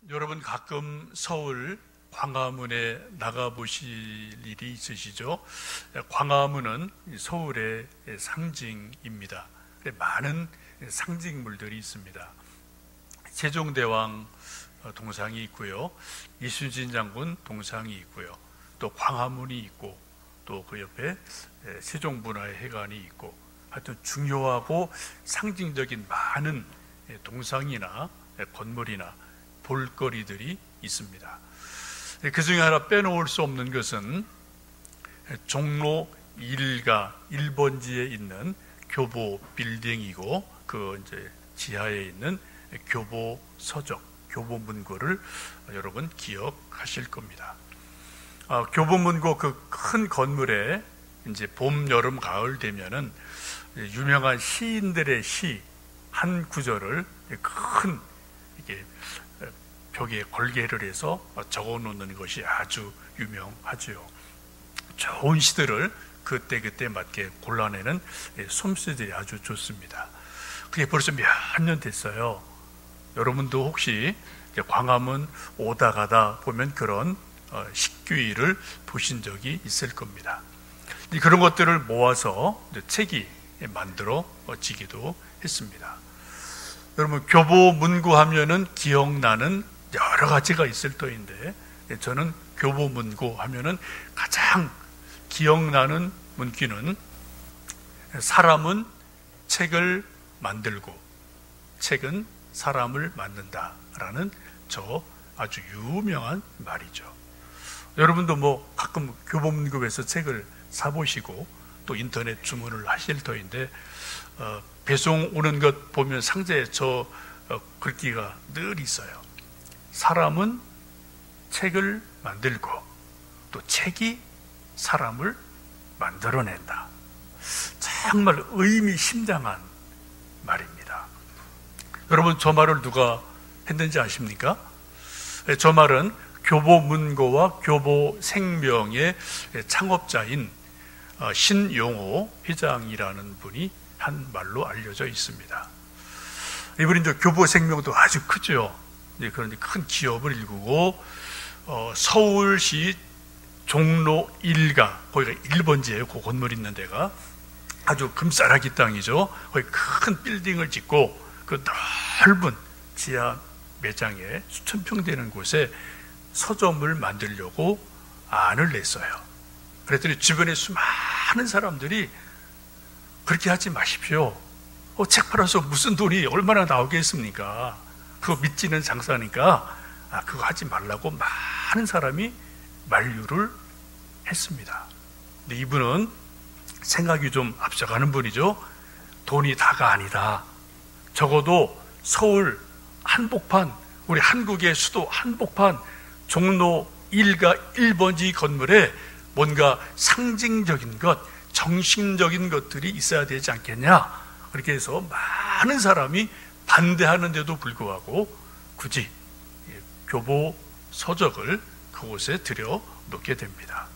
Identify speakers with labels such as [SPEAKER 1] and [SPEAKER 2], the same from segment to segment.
[SPEAKER 1] 여러분 가끔 서울 광화문에 나가보실 일이 있으시죠? 광화문은 서울의 상징입니다. 많은 상징물들이 있습니다. 세종대왕 동상이 있고요, 이순신 장군 동상이 있고요, 또 광화문이 있고, 또 그 옆에 세종문화회관이 있고, 하여튼 중요하고 상징적인 많은 동상이나 건물이나 볼거리들이 있습니다. 그 중에 하나 빼놓을 수 없는 것은 종로 1가 1번지에 있는 교보 빌딩이고, 그 이제 지하에 있는 교보 서적, 교보 문고를 여러분 기억하실 겁니다. 교보 문고 그 큰 건물에 이제 봄, 여름, 가을 되면은 유명한 시인들의 시 한 구절을 큰 이게 벽에 걸개를 해서 적어 놓는 것이 아주 유명하죠. 좋은 시들을 그때 맞게 골라내는 솜씨들이 아주 좋습니다. 그게 벌써 몇 년 됐어요. 여러분도 혹시 광화문 오다 가다 보면 그런 식귀를 보신 적이 있을 겁니다. 그런 것들을 모아서 책이 만들어지기도 했습니다. 여러분, 교보 문고 하면은 기억나는 여러 가지가 있을 터인데, 저는 교보 문고 하면은 가장 기억나는 문구는 사람은 책을 만들고 책은 사람을 만든다라는 저 아주 유명한 말이죠. 여러분도 뭐 가끔 교보 문고에서 책을 사보시고 또 인터넷 주문을 하실 터인데, 배송 오는 것 보면 상자에 저 글귀가 늘 있어요. 사람은 책을 만들고 또 책이 사람을 만들어낸다. 정말 의미심장한 말입니다. 여러분, 저 말을 누가 했는지 아십니까? 저 말은 교보문고와 교보생명의 창업자인 신용호 회장이라는 분이 한 말로 알려져 있습니다. 이분이 이제 교보생명도 아주 크죠. 그런 큰 기업을 일구고, 서울시 종로 1가, 거기가 1번지예요. 그 건물 있는 데가 아주 금싸라기 땅이죠. 거기 큰 빌딩을 짓고, 그 넓은 지하 매장에 수천 평 되는 곳에 서점을 만들려고 안을 냈어요. 그랬더니 주변에 수많은 사람들이 그렇게 하지 마십시오. 책 팔아서 무슨 돈이 얼마나 나오겠습니까? 그거 믿지는 장사니까 그거 하지 말라고 많은 사람이 만류를 했습니다. 근데 이분은 생각이 좀 앞서가는 분이죠. 돈이 다가 아니다. 적어도 서울 한복판, 우리 한국의 수도 한복판 종로 1가 1번지 건물에 뭔가 상징적인 것, 정신적인 것들이 있어야 되지 않겠냐. 그렇게 해서 많은 사람이 반대하는데도 불구하고 굳이 교보 서적을 그곳에 들여 놓게 됩니다.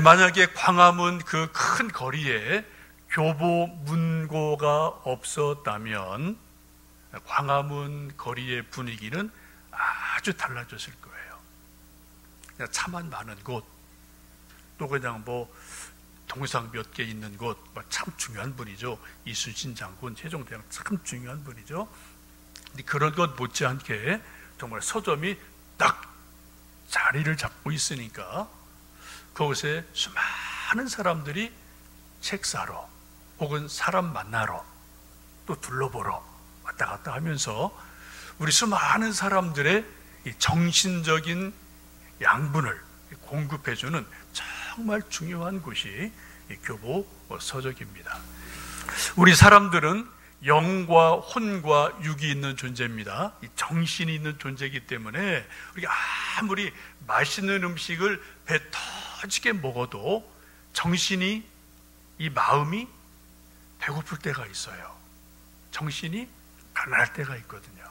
[SPEAKER 1] 만약에 광화문 그 큰 거리에 교보 문고가 없었다면 광화문 거리의 분위기는 아주 달라졌을 거예요. 그냥 차만 많은 곳, 또 그냥 뭐 동상 몇 개 있는 곳, 참 중요한 분이죠. 이순신 장군, 세종대왕 참 중요한 분이죠. 근데 그런 것 못지않게 정말 서점이 딱 자리를 잡고 있으니까 그곳에 수많은 사람들이 책 사러 혹은 사람 만나러 또 둘러보러 왔다 갔다 하면서 우리 수많은 사람들의 이 정신적인 양분을 공급해주는 정말 중요한 곳이 이 교보 서적입니다. 우리 사람들은 영과 혼과 육이 있는 존재입니다. 이 정신이 있는 존재이기 때문에 우리가 아무리 맛있는 음식을 배 터지게 먹어도 정신이, 이 마음이 배고플 때가 있어요. 정신이 가난할 때가 있거든요.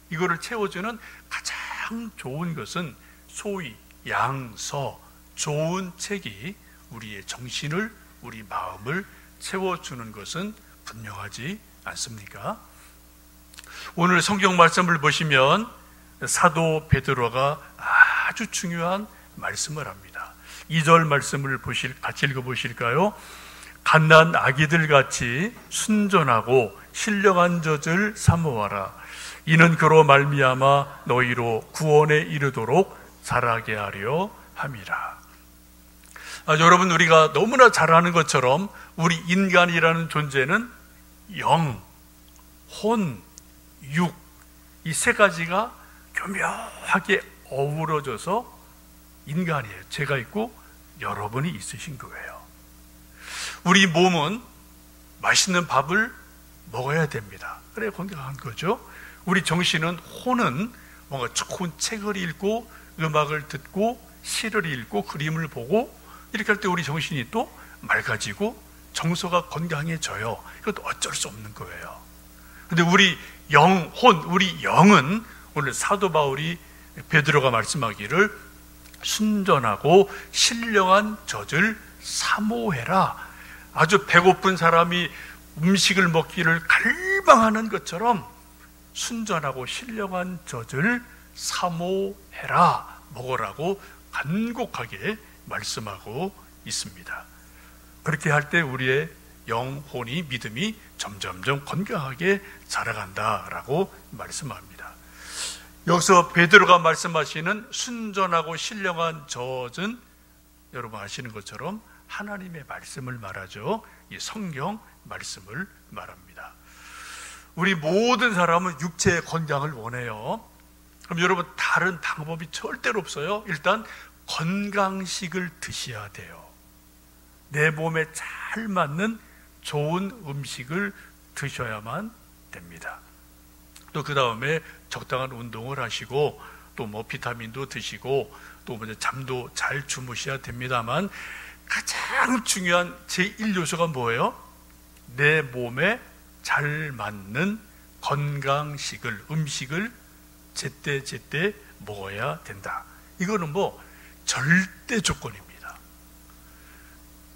[SPEAKER 1] 이거를 채워주는 가장 좋은 것은 소위 양서, 좋은 책이 우리의 정신을, 우리 마음을 채워주는 것은 분명하지 않습니까? 오늘 성경 말씀을 보시면 사도 베드로가 아주 중요한 말씀을 합니다. 2절 말씀을 같이 읽어보실까요? 갓난 아기들 같이 순전하고 신령한 젖을 사모하라. 이는 그로 말미암아 너희로 구원에 이르도록 자라게 하려 함이라. 여러분, 우리가 너무나 잘 아는 것처럼 우리 인간이라는 존재는 영, 혼, 육, 이 세 가지가 교묘하게 어우러져서 인간이에요. 제가 있고 여러분이 있으신 거예요. 우리 몸은 맛있는 밥을 먹어야 됩니다. 그래야 건강한 거죠. 우리 정신은, 혼은 뭔가 좋은 책을 읽고 음악을 듣고 시를 읽고 그림을 보고 이렇게 할 때 우리 정신이 또 맑아지고 정서가 건강해져요. 이것도 어쩔 수 없는 거예요. 근데 우리 영혼, 우리 영은 오늘 사도 바울이 베드로가 말씀하기를 순전하고 신령한 젖을 사모해라. 아주 배고픈 사람이 음식을 먹기를 갈망하는 것처럼 순전하고 신령한 젖을 사모해라, 먹으라고 간곡하게 말씀하고 있습니다. 그렇게 할 때 우리의 영혼이, 믿음이 점점점 건강하게 자라간다라고 말씀합니다. 여기서 베드로가 말씀하시는 순전하고 신령한 젖은 여러분 아시는 것처럼 하나님의 말씀을 말하죠. 이 성경 말씀을 말합니다. 우리 모든 사람은 육체의 건강을 원해요. 그럼 여러분, 다른 방법이 절대로 없어요. 일단 건강식을 드셔야 돼요. 내 몸에 잘 맞는 좋은 음식을 드셔야만 됩니다. 또 그 다음에 적당한 운동을 하시고 또 뭐 비타민도 드시고 또 먼저 잠도 잘 주무셔야 됩니다만, 가장 중요한 제1요소가 뭐예요? 내 몸에 잘 맞는 건강식을, 음식을 제때 먹어야 된다. 이거는 뭐 절대 조건입니다.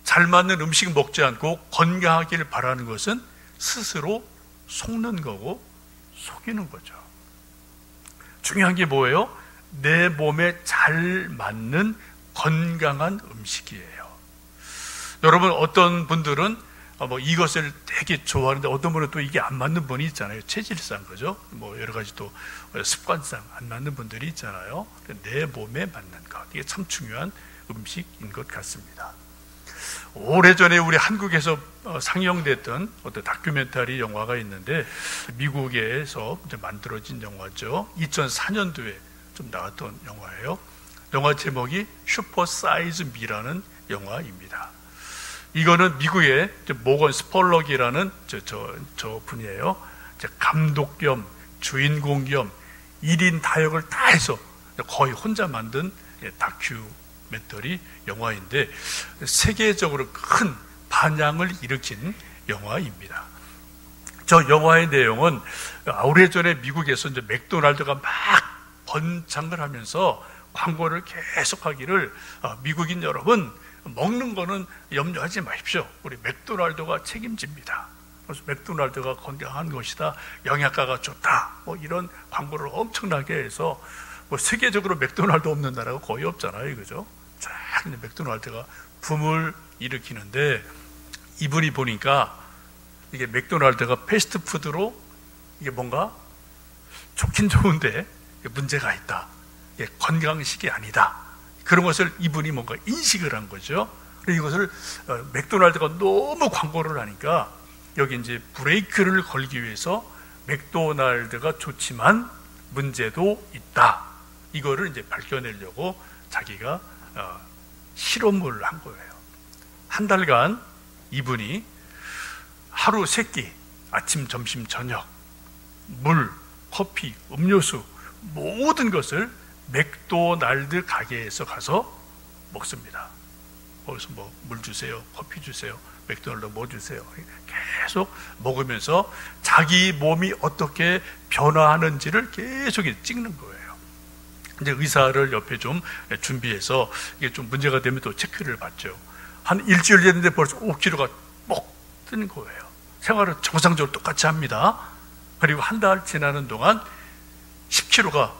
[SPEAKER 1] 잘 맞는 음식 먹지 않고 건강하길 바라는 것은 스스로 속는 거고 속이는 거죠. 중요한 게 뭐예요? 내 몸에 잘 맞는 건강한 음식이에요. 여러분, 어떤 분들은 이것을 되게 좋아하는데 어떤 분은 또 이게 안 맞는 분이 있잖아요. 체질상, 그죠? 뭐 여러 가지 또 습관상 안 맞는 분들이 있잖아요. 내 몸에 맞는 것, 이게 참 중요한 음식인 것 같습니다. 오래전에 우리 한국에서 상영됐던 어떤 다큐멘터리 영화가 있는데, 미국에서 이제 만들어진 영화죠. 2004년도에 좀 나왔던 영화예요. 영화 제목이 슈퍼 사이즈 미라는 영화입니다. 이거는 미국의 모건 스펄럭이라는 저 분이에요. 감독 겸 주인공 겸 1인 다역을 다 해서 거의 혼자 만든 다큐멘터리 영화인데, 세계적으로 큰 반향을 일으킨 영화입니다. 저 영화의 내용은 오래전에 미국에서 이제 맥도날드가 막 번창을 하면서 광고를 계속하기를, 미국인 여러분, 먹는 거는 염려하지 마십시오. 우리 맥도날드가 책임집니다. 그래서 맥도날드가 건강한 것이다, 영양가가 좋다, 뭐 이런 광고를 엄청나게 해서, 뭐 세계적으로 맥도날드 없는 나라가 거의 없잖아요, 그죠? 쫙 맥도날드가 붐을 일으키는데, 이분이 보니까 이게 맥도날드가 패스트푸드로 이게 뭔가 좋긴 좋은데 문제가 있다, 이게 건강식이 아니다, 그런 것을 이분이 뭔가 인식을 한 거죠. 이것을 맥도날드가 너무 광고를 하니까 여기 이제 브레이크를 걸기 위해서 맥도날드가 좋지만 문제도 있다, 이거를 이제 밝혀내려고 자기가 실험을 한 거예요. 한 달간 이분이 하루 3끼, 아침, 점심, 저녁, 물, 커피, 음료수 모든 것을 맥도날드 가게에서 가서 먹습니다. 거기서 뭐 물 주세요, 커피 주세요, 맥도날드 뭐 주세요, 계속 먹으면서 자기 몸이 어떻게 변화하는지를 계속 찍는 거예요. 이제 의사를 옆에 좀 준비해서 이게 좀 문제가 되면 또 체크를 받죠. 한 일주일 됐는데 벌써 5kg가 뻑 뜨는 거예요. 생활을 정상적으로 똑같이 합니다. 그리고 한 달 지나는 동안 10kg가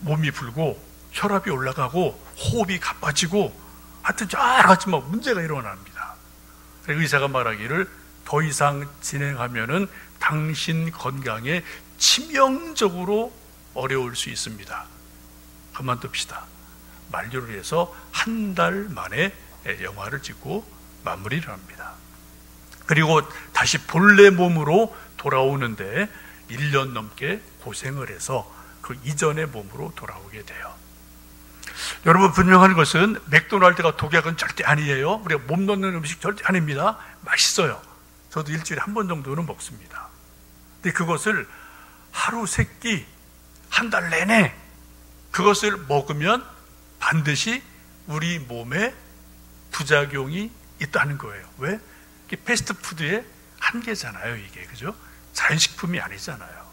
[SPEAKER 1] 몸이 불고 혈압이 올라가고 호흡이 가빠지고 하여튼 여러 가지 막 문제가 일어납니다. 의사가 말하기를 더 이상 진행하면은 당신 건강에 치명적으로 어려울 수 있습니다. 그만둡시다. 만료를 해서 한 달 만에 영화를 찍고 마무리를 합니다. 그리고 다시 본래 몸으로 돌아오는데 1년 넘게 고생을 해서 그 이전의 몸으로 돌아오게 돼요. 여러분, 분명한 것은 맥도날드가 독약은 절대 아니에요. 우리가 몸 넣는 음식 절대 아닙니다. 맛있어요. 저도 일주일에 한 번 정도는 먹습니다. 근데 그것을 하루 세 끼, 한 달 내내 그것을 먹으면 반드시 우리 몸에 부작용이 있다는 거예요. 왜? 이게 패스트푸드의 한계잖아요, 이게. 그죠? 자연식품이 아니잖아요.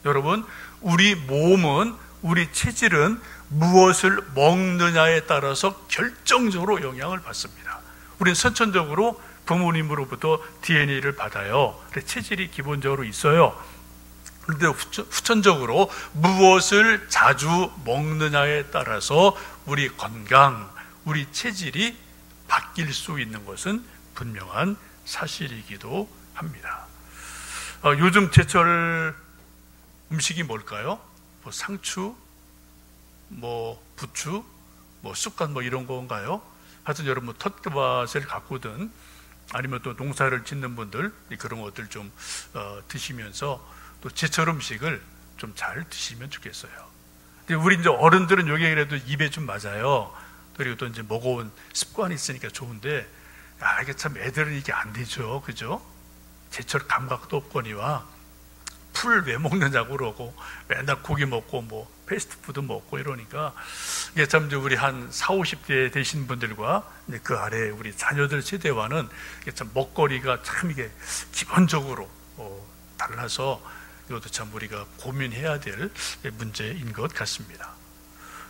[SPEAKER 1] 여러분, 우리 몸은, 우리 체질은 무엇을 먹느냐에 따라서 결정적으로 영향을 받습니다. 우리는 선천적으로 부모님으로부터 DNA를 받아요. 그래서 체질이 기본적으로 있어요. 그런데 후천적으로 무엇을 자주 먹느냐에 따라서 우리 건강, 우리 체질이 바뀔 수 있는 것은 분명한 사실이기도 합니다. 요즘 제철 음식이 뭘까요? 뭐 상추, 뭐 부추, 뭐 쑥갓 뭐 이런 건가요? 하여튼 여러분, 뭐 텃밭을 가꾸든 아니면 또 농사를 짓는 분들 그런 것들 좀 드시면서 또 제철 음식을 좀 잘 드시면 좋겠어요. 근데 우리 이제 어른들은 요게 그래도 입에 좀 맞아요. 그리고 또 이제 먹어온 습관이 있으니까 좋은데, 이게 참 애들은 이게 안 되죠, 그죠? 제철 감각도 없거니와 풀 왜 먹느냐고 그러고 맨날 고기 먹고 뭐 패스트푸드 먹고 이러니까 이게 참 이제 우리 한 40, 50대 되신 분들과 그 아래 우리 자녀들 세대와는 이게 참 먹거리가 참 이게 기본적으로 달라서 이것도 참 우리가 고민해야 될 문제인 것 같습니다.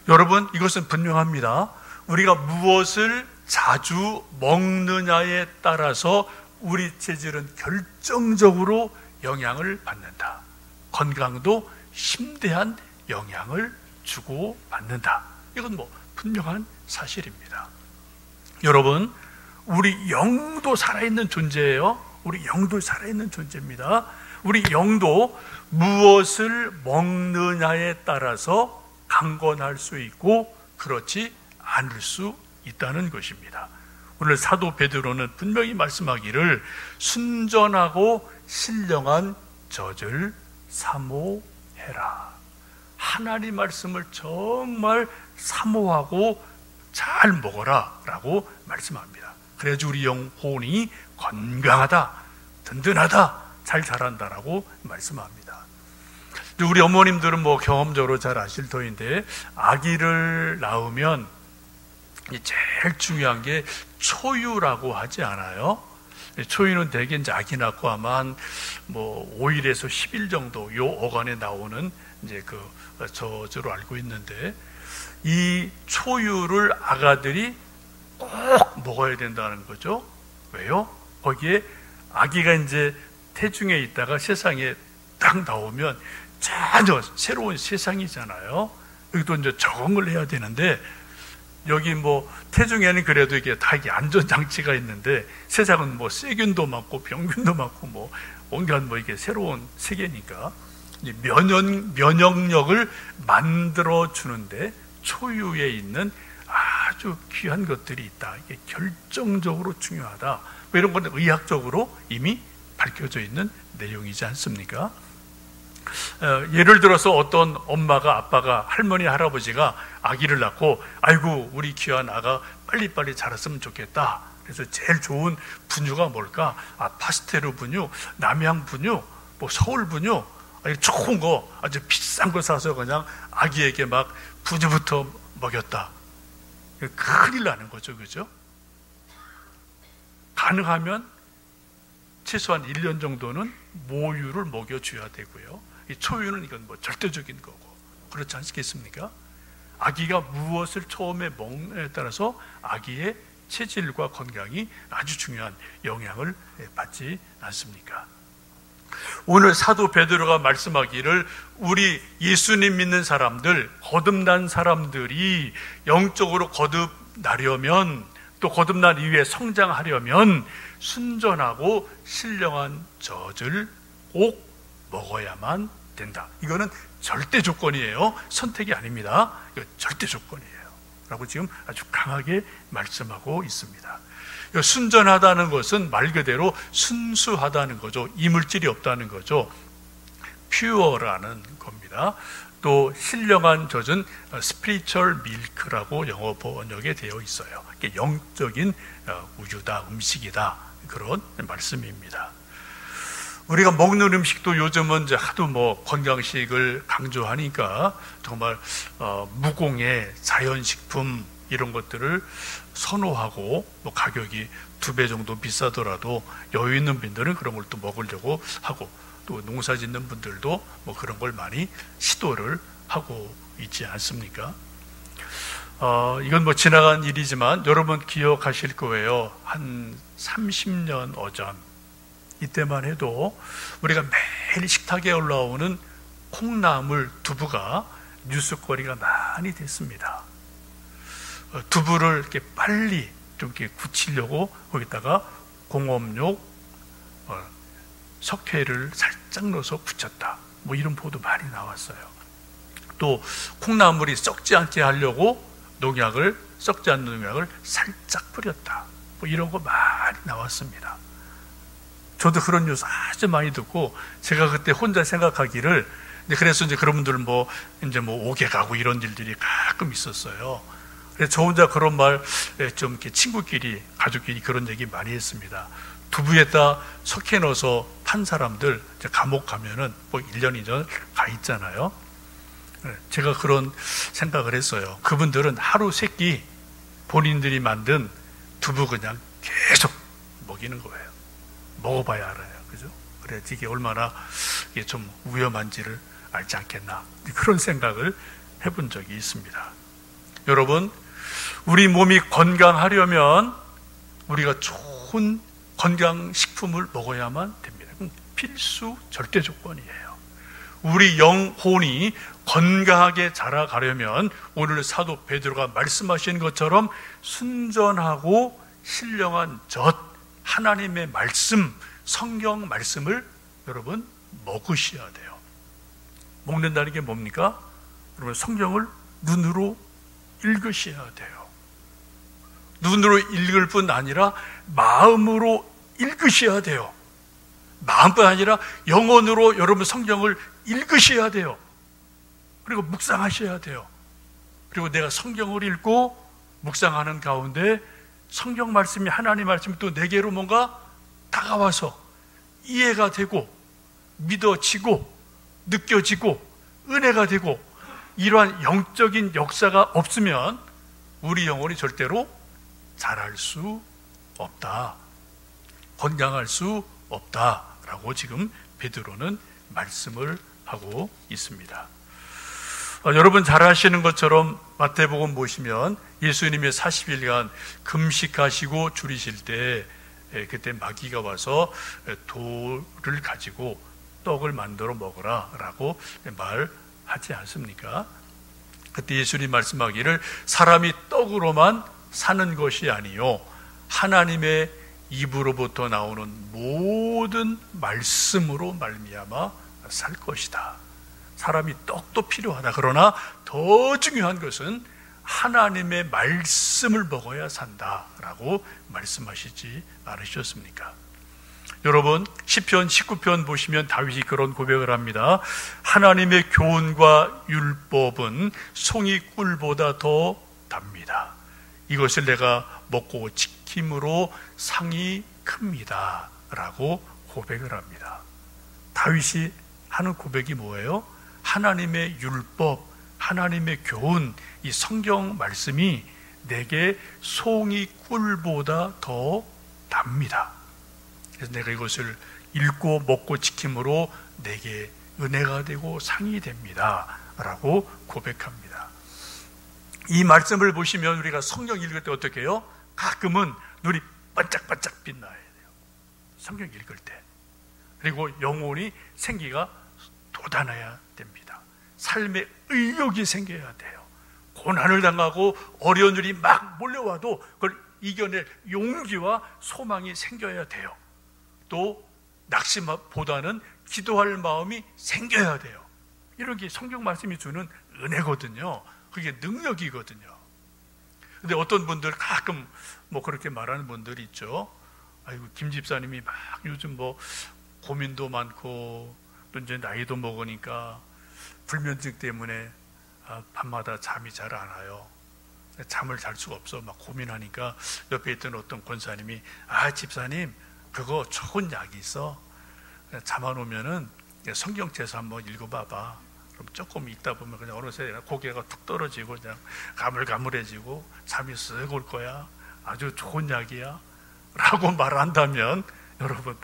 [SPEAKER 1] 여러분, 이것은 분명합니다. 우리가 무엇을 자주 먹느냐에 따라서 우리 체질은 결정적으로 영향을 받는다. 건강도 심대한 영향을 주고 받는다. 이건 뭐 분명한 사실입니다. 여러분, 우리 영도 살아있는 존재예요. 우리 영도 살아있는 존재입니다. 우리 영도 무엇을 먹느냐에 따라서 강건할 수 있고 그렇지 않을 수 있다는 것입니다. 오늘 사도 베드로는 분명히 말씀하기를 순전하고 신령한 젖을 사모해라. 하나님 말씀을 정말 사모하고 잘 먹어라 라고 말씀합니다. 그래야지 우리 영혼이 건강하다, 든든하다, 잘 자란다라고 말씀합니다. 우리 어머님들은 뭐 경험적으로 잘 아실 터인데, 아기를 낳으면 제일 중요한 게 초유라고 하지 않아요? 초유는 대개 이제 아기 낳고 아마 한 뭐 5일에서 10일 정도 요 어간에 나오는 이제 그 저주로 알고 있는데, 이 초유를 아가들이 꼭 먹어야 된다는 거죠. 왜요? 거기에 아기가 이제 태중에 있다가 세상에 딱 나오면 전혀 새로운 세상이잖아요. 여기도 이제 적응을 해야 되는데, 여기 뭐 태중에는 그래도 이게 다 이게 안전장치가 있는데, 세상은 뭐 세균도 많고 병균도 많고 뭐 온갖 뭐 이게 새로운 세계니까 면역력을 만들어 주는데 초유에 있는 아주 귀한 것들이 있다. 이게 결정적으로 중요하다. 뭐 이런 건 의학적으로 이미 밝혀져 있는 내용이지 않습니까? 예를 들어서 어떤 엄마가, 아빠가, 할머니, 할아버지가 아기를 낳고, 아이고 우리 귀한 아가 빨리빨리 자랐으면 좋겠다. 그래서 제일 좋은 분유가 뭘까? 파스테르 분유, 남양 분유, 뭐 서울 분유, 좋은 거, 아주 비싼 거 사서 그냥 아기에게 막 분유부터 먹였다. 큰일 나는 거죠, 그죠? 가능하면 최소한 1년 정도는 모유를 먹여줘야 되고요. 이 초유는 이건 뭐 절대적인 거고, 그렇지 않겠습니까? 아기가 무엇을 처음에 먹느냐에 따라서 아기의 체질과 건강이 아주 중요한 영향을 받지 않습니까? 오늘 사도 베드로가 말씀하기를 우리 예수님 믿는 사람들, 거듭난 사람들이 영적으로 거듭나려면, 또 거듭난 이후에 성장하려면 순전하고 신령한 젖을 꼭 먹어야만 된다. 이거는 절대 조건이에요. 선택이 아닙니다. 이거 절대 조건이에요. 라고 지금 아주 강하게 말씀하고 있습니다. 순전하다는 것은 말 그대로 순수하다는 거죠. 이물질이 없다는 거죠. pure라는 겁니다. 또 신령한 젖은 spiritual milk라고 영어 번역에 되어 있어요. 영적인 우유다, 음식이다, 그런 말씀입니다. 우리가 먹는 음식도 요즘은 이제 하도 건강식을 강조하니까 정말 무공해 자연식품 이런 것들을 선호하고, 가격이 2배 정도 비싸더라도 여유 있는 분들은 그런 걸 또 먹으려고 하고, 또 농사 짓는 분들도 그런 걸 많이 시도를 하고 있지 않습니까? 이건 지나간 일이지만 여러분 기억하실 거예요. 한 30년 어전, 이때만 해도 우리가 매일 식탁에 올라오는 콩나물 두부가 뉴스거리가 많이 됐습니다. 두부를 이렇게 빨리 좀 이렇게 굳히려고 거기다가 공업용 석회를 살짝 넣어서 굳혔다. 이런 보도 많이 나왔어요. 또 콩나물이 썩지 않게 하려고 썩지 않는 농약을 살짝 뿌렸다. 이런 거 많이 나왔습니다. 저도 그런 뉴스 아주 많이 듣고, 제가 그때 혼자 생각하기를, 그래서 이제 그런 분들은 오게 가고 이런 일들이 가끔 있었어요. 그래서 저 혼자 그런 말 좀 이렇게 친구끼리, 가족끼리 그런 얘기 많이 했습니다. 두부에다 석회 넣어서 판 사람들 감옥 가면은 1년, 2년 가 있잖아요. 제가 그런 생각을 했어요. 그분들은 하루 3끼 본인들이 만든 두부 그냥 계속 먹이는 거예요. 먹어봐야 알아요. 그죠? 그래야지 이게 얼마나 이게 좀 위험한지를 알지 않겠나. 그런 생각을 해본 적이 있습니다. 여러분, 우리 몸이 건강하려면 우리가 좋은 건강식품을 먹어야만 됩니다. 필수 절대 조건이에요. 우리 영혼이 건강하게 자라가려면 오늘 사도 베드로가 말씀하신 것처럼 순전하고 신령한 젖, 하나님의 말씀, 성경 말씀을 여러분 먹으셔야 돼요. 먹는다는 게 뭡니까? 여러분 성경을 눈으로 읽으셔야 돼요. 눈으로 읽을 뿐 아니라 마음으로 읽으셔야 돼요. 마음뿐 아니라 영혼으로 여러분 성경을 읽으셔야 돼요. 그리고 묵상하셔야 돼요. 그리고 내가 성경을 읽고 묵상하는 가운데 성경 말씀이, 하나님 말씀이 또 내게로 뭔가 다가와서 이해가 되고 믿어지고 느껴지고 은혜가 되고, 이러한 영적인 역사가 없으면 우리 영혼이 절대로 자랄 수 없다, 건강할 수 없다라고 지금 베드로는 말씀을 하고 있습니다. 여러분 잘 아시는 것처럼 마태복음 보시면 예수님이 40일간 금식하시고 줄이실 때, 그때 마귀가 와서 돌을 가지고 떡을 만들어 먹으라 라고 말하지 않습니까? 그때 예수님 말씀하기를 사람이 떡으로만 사는 것이 아니요 하나님의 입으로부터 나오는 모든 말씀으로 말미암아 살 것이다. 사람이 떡도 필요하다. 그러나 더 중요한 것은 하나님의 말씀을 먹어야 산다라고 말씀하시지 않으셨습니까? 여러분 시편 19편 보시면 다윗이 그런 고백을 합니다. 하나님의 교훈과 율법은 송이 꿀보다 더 답니다. 이것을 내가 먹고 지킴으로 상이 큽니다 라고 고백을 합니다. 다윗이 하는 고백이 뭐예요? 하나님의 율법, 하나님의 교훈, 이 성경 말씀이 내게 송이 꿀보다 더 답니다. 그래서 내가 이것을 읽고 먹고 지킴으로 내게 은혜가 되고 상이 됩니다 라고 고백합니다. 이 말씀을 보시면 우리가 성경 읽을 때 어떻게 해요? 가끔은 눈이 반짝반짝 빛나야 돼요. 성경 읽을 때 그리고 영혼이 생기가 돋아나야 됩니다. 삶의 의욕이 생겨야 돼요. 고난을 당하고 어려운 일이 막 몰려와도 그걸 이겨낼 용기와 소망이 생겨야 돼요. 또 낙심보다는 기도할 마음이 생겨야 돼요. 이런 게 성경 말씀이 주는 은혜거든요. 그게 능력이거든요. 근데 어떤 분들 가끔 뭐 그렇게 말하는 분들이 있죠. 아이고, 김 집사님이 막 요즘 뭐 고민도 많고 또 이제 나이도 먹으니까 불면증 때문에 밤마다 잠이 잘 안 와요. 잠을 잘 수가 없어. 막 고민하니까 옆에 있던 어떤 권사님이 집사님 그거 좋은 약이 있어. 잠 안 오면은 성경책에서 한번 읽어봐봐. 그럼 조금 읽다 보면 그냥 어느새 고개가 툭 떨어지고 그냥 가물가물해지고 잠이 쓱 올 거야. 아주 좋은 약이야. 라고 말한다면 여러분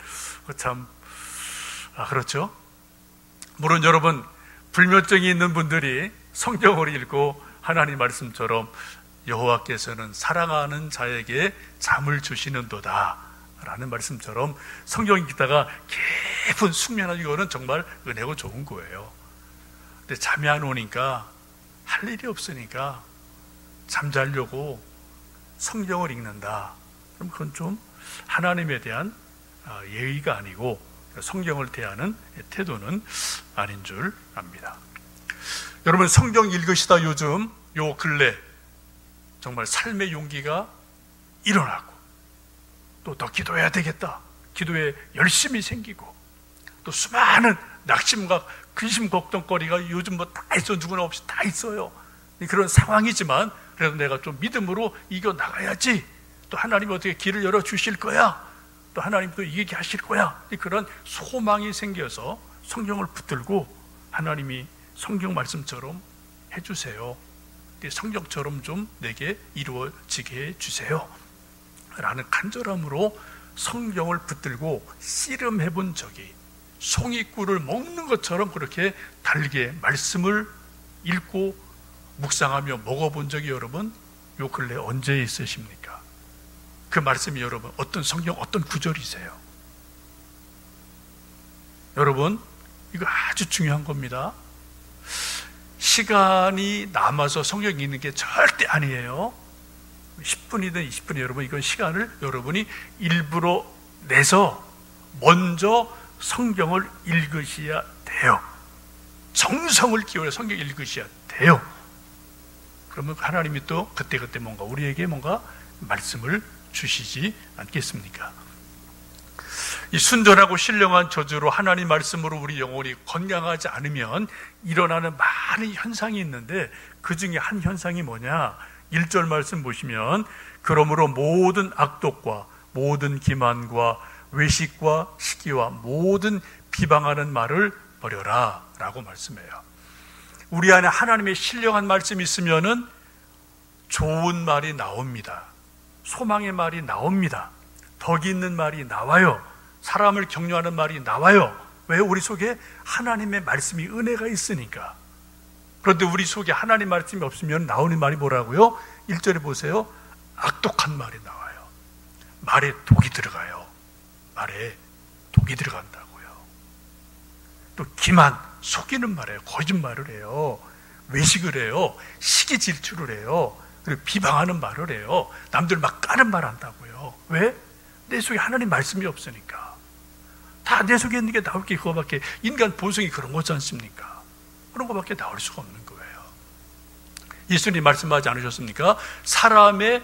[SPEAKER 1] 참 그렇죠? 물론 여러분 불면증이 있는 분들이 성경을 읽고 하나님 말씀처럼 여호와께서는 사랑하는 자에게 잠을 주시는도다 라는 말씀처럼 성경 읽다가 깊은 숙면하는 이거는 정말 은혜고 좋은 거예요. 근데 잠이 안 오니까 할 일이 없으니까 잠자려고 성경을 읽는다. 그럼 그건 좀 하나님에 대한 예의가 아니고 성경을 대하는 태도는 아닌 줄 압니다. 여러분 성경 읽으시다 요즘 요 근래 정말 삶의 용기가 일어나고 또 더 기도해야 되겠다. 기도에 열심이 생기고 또 수많은 낙심과 근심 걱정거리가 요즘 뭐 다 있어. 누구나 없이 다 있어요. 그런 상황이지만 그래도 내가 좀 믿음으로 이겨나가야지. 또 하나님이 어떻게 길을 열어주실 거야. 또 하나님 또 이기게 하실 거야. 그런 소망이 생겨서 성경을 붙들고 하나님이 성경 말씀처럼 해주세요. 성경처럼 좀 내게 이루어지게 해주세요. 라는 간절함으로 성경을 붙들고 씨름해 본 적이 송이꿀을 먹는 것처럼 그렇게 달게 말씀을 읽고 묵상하며 먹어본 적이 여러분 요 근래 언제 있으십니까? 그 말씀이 여러분 어떤 성경 어떤 구절이세요? 여러분 이거 아주 중요한 겁니다. 시간이 남아서 성경 읽는 게 절대 아니에요. 10분이든 20분이든 여러분 이건 시간을 여러분이 일부러 내서 먼저 성경을 읽으셔야 돼요. 정성을 기울여 성경 읽으셔야 돼요. 그러면 하나님이 또 그때그때 뭔가 우리에게 뭔가 말씀을 주시지 않겠습니까? 이 순전하고 신령한 저주로 하나님 말씀으로 우리 영혼이 건강하지 않으면 일어나는 많은 현상이 있는데 그 중에 한 현상이 뭐냐? 1절 말씀 보시면 그러므로 모든 악독과 모든 기만과 외식과 시기와 모든 비방하는 말을 버려라 라고 말씀해요. 우리 안에 하나님의 신령한 말씀이 있으면은 좋은 말이 나옵니다. 소망의 말이 나옵니다. 덕이 있는 말이 나와요. 사람을 격려하는 말이 나와요. 왜? 우리 속에 하나님의 말씀이 은혜가 있으니까. 그런데 우리 속에 하나님 말씀이 없으면 나오는 말이 뭐라고요? 1절에 보세요. 악독한 말이 나와요. 말에 독이 들어가요. 말에 독이 들어간다고요. 또 기만, 속이는 말이에요. 거짓말을 해요. 외식을 해요. 시기 질투를 해요. 그리고 비방하는 말을 해요. 남들 막 까는 말 한다고요. 왜? 내 속에 하나님 말씀이 없으니까. 다 내 속에 있는 게 나올 게 그거밖에, 인간 본성이 그런 거지 않습니까? 그런 거밖에 나올 수가 없는 거예요. 예수님 말씀하지 않으셨습니까? 사람의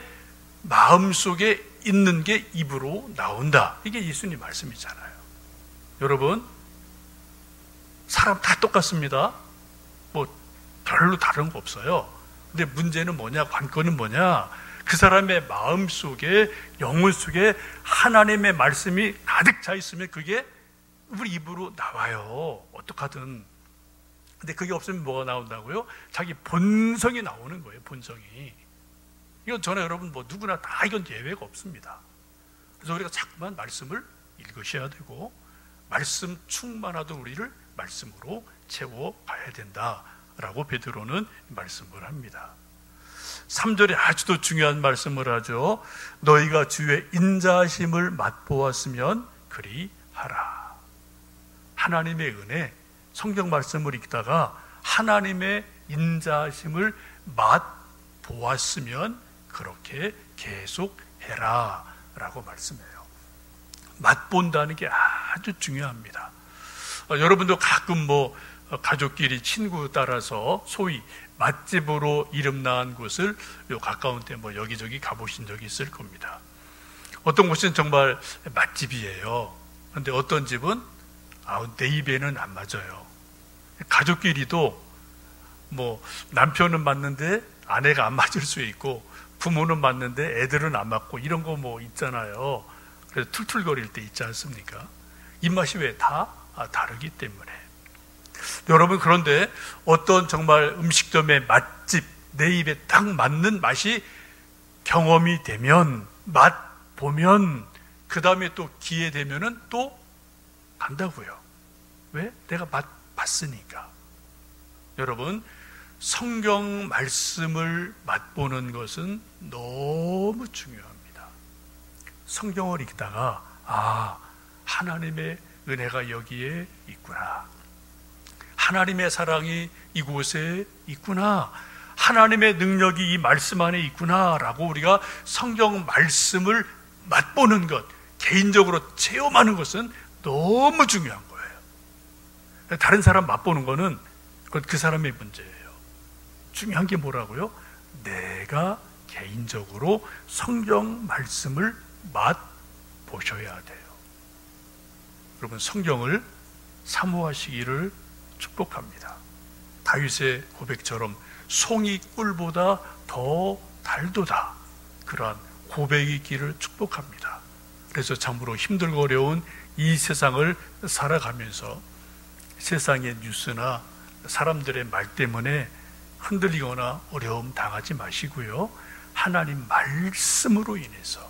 [SPEAKER 1] 마음속에 있는 게 입으로 나온다. 이게 예수님 말씀이잖아요. 여러분, 사람 다 똑같습니다. 뭐 별로 다른 거 없어요. 근데 문제는 뭐냐? 관건은 뭐냐? 그 사람의 마음 속에, 영혼 속에 하나님의 말씀이 가득 차 있으면 그게 우리 입으로 나와요. 어떡하든. 근데 그게 없으면 뭐가 나온다고요? 자기 본성이 나오는 거예요. 본성이. 이건 저나 여러분 뭐 누구나 다 이건 예외가 없습니다. 그래서 우리가 자꾸만 말씀을 읽으셔야 되고 말씀 충만하던 우리를 말씀으로 채워가야 된다라고 베드로는 말씀을 합니다. 3절에 아주도 중요한 말씀을 하죠. 너희가 주의 인자하심을 맛보았으면 그리 하라. 하나님의 은혜, 성경 말씀을 읽다가 하나님의 인자하심을 맛보았으면 그렇게 계속 해라 라고 말씀해요. 맛본다는 게 아주 중요합니다. 여러분도 가끔 가족끼리 친구 따라서 소위 맛집으로 이름난 곳을 요 가까운 데 여기저기 가보신 적이 있을 겁니다. 어떤 곳은 정말 맛집이에요. 그런데 어떤 집은 내 입에는 안 맞아요. 가족끼리도 남편은 맞는데 아내가 안 맞을 수 있고, 부모는 맞는데 애들은 안 맞고, 이런 거 있잖아요. 그래서 툴툴거릴 때 있지 않습니까? 입맛이 왜 다 다르기 때문에. 여러분, 그런데 어떤 정말 음식점의 맛집, 내 입에 딱 맞는 맛이 경험이 되면, 맛보면, 그 다음에 또 기회 되면은 또 간다고요. 왜? 내가 맛봤으니까. 여러분, 성경 말씀을 맛보는 것은 너무 중요합니다. 성경을 읽다가 하나님의 은혜가 여기에 있구나, 하나님의 사랑이 이곳에 있구나, 하나님의 능력이 이 말씀 안에 있구나 라고 우리가 성경 말씀을 맛보는 것, 개인적으로 체험하는 것은 너무 중요한 거예요. 다른 사람 맛보는 거는 그건 그 사람의 문제예요. 중요한 게 뭐라고요? 내가 개인적으로 성경 말씀을 맛보셔야 돼요. 여러분, 성경을 사모하시기를 축복합니다. 다윗의 고백처럼 송이 꿀보다 더 달도다, 그러한 고백이 있기를 축복합니다. 그래서 참으로 힘들고 어려운 이 세상을 살아가면서 세상의 뉴스나 사람들의 말 때문에 흔들리거나 어려움 당하지 마시고요, 하나님 말씀으로 인해서,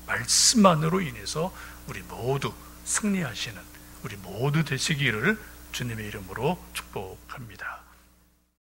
[SPEAKER 1] 말씀만으로 인해서 우리 모두 승리하시는 우리 모두 되시기를 주님의 이름으로 축복합니다.